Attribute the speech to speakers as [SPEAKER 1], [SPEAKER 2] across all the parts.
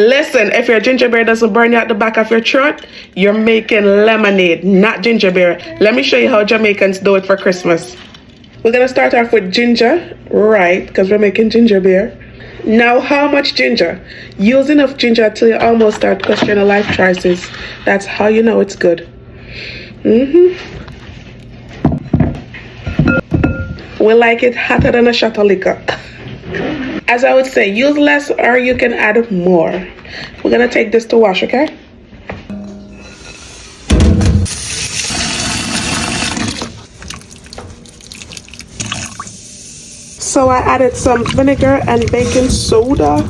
[SPEAKER 1] Listen, if your ginger beer doesn't burn you at the back of your throat, you're making lemonade, not ginger beer. Let me show you how Jamaicans do it for Christmas. We're going to start off with ginger, right, because we're making ginger beer. Now, how much ginger? Use enough ginger till you almost start questioning your life choices. That's how you know it's good. We like it hotter than a shot of liquor. As I would say, use less or you can add more. We're going to take this to wash, okay? So I added some vinegar and baking soda.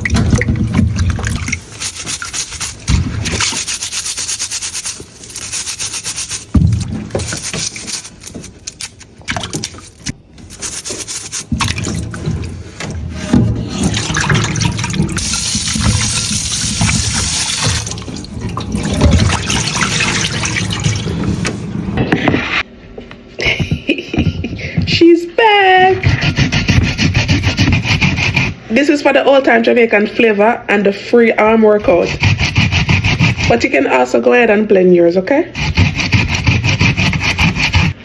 [SPEAKER 1] She's back. This is for the old-time Jamaican flavor and the free arm workout. But you can also go ahead and blend yours, okay?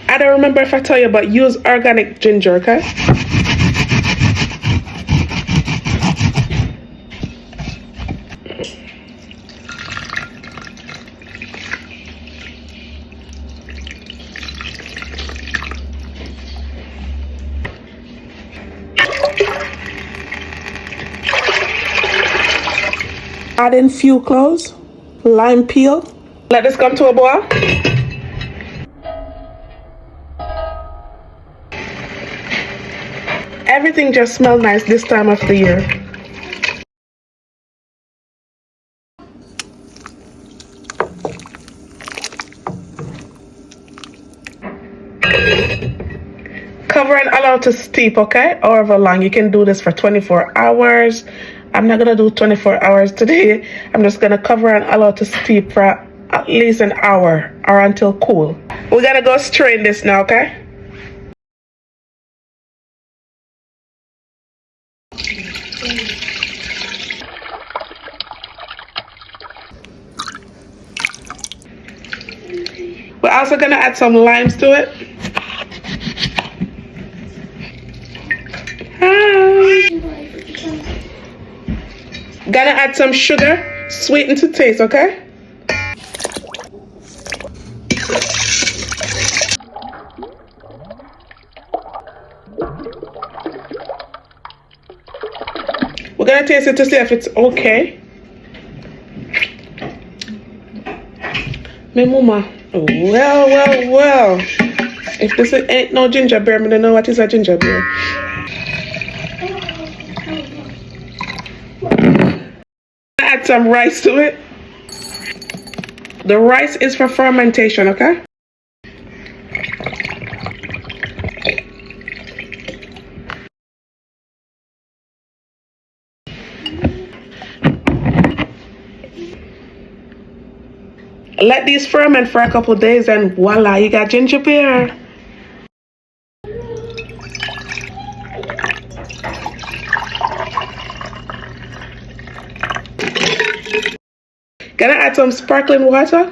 [SPEAKER 1] I don't remember if I tell you, but use organic ginger, okay? Add in few cloves, lime peel. Let this come to a boil. Everything just smells nice this time of the year. Cover and allow to steep, okay? However long. You can do this for 24 hours. I'm not going to do 24 hours today. I'm just going to cover and allow to steep for at least an hour or until cool. We're going to go strain this now, okay? We're also going to add some limes to it. Gonna add some sugar, sweeten to taste, okay? We're gonna taste it to see if it's okay. Me mama, well. If this ain't no ginger beer, I don't know what is a ginger beer. Add some rice to it. The rice is for fermentation, okay? Let these ferment for a couple of days and voila, you got ginger beer. Gonna add some sparkling water.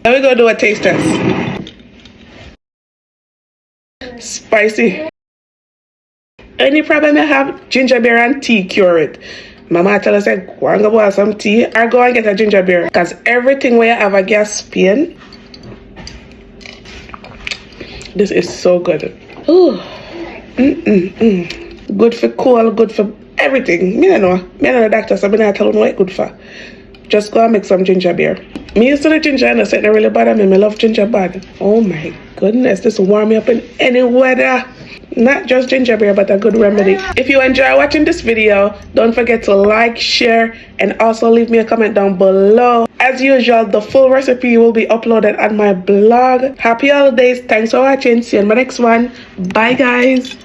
[SPEAKER 1] Now we're gonna do a taste test. Spicy. Any problem you have, ginger beer and tea cure it. Mama tell us, go and go buy some tea or go and get a ginger beer. Because everything where you have a gas pain, this is so good. Ooh. Good for cold, good for everything. Me don't know. Me don't know the doctor, so I don't tell them what it's good for. Just go and make some ginger beer. Me used to the ginger and I said it really bad at me. I love ginger bad. Oh my goodness, this will warm me up in any weather. Not just ginger beer, but a good remedy. If you enjoy watching this video, don't forget to like, share, and also leave me a comment down below. As usual, the full recipe will be uploaded on my blog. Happy holidays. Thanks for watching. See you in my next one. Bye, guys.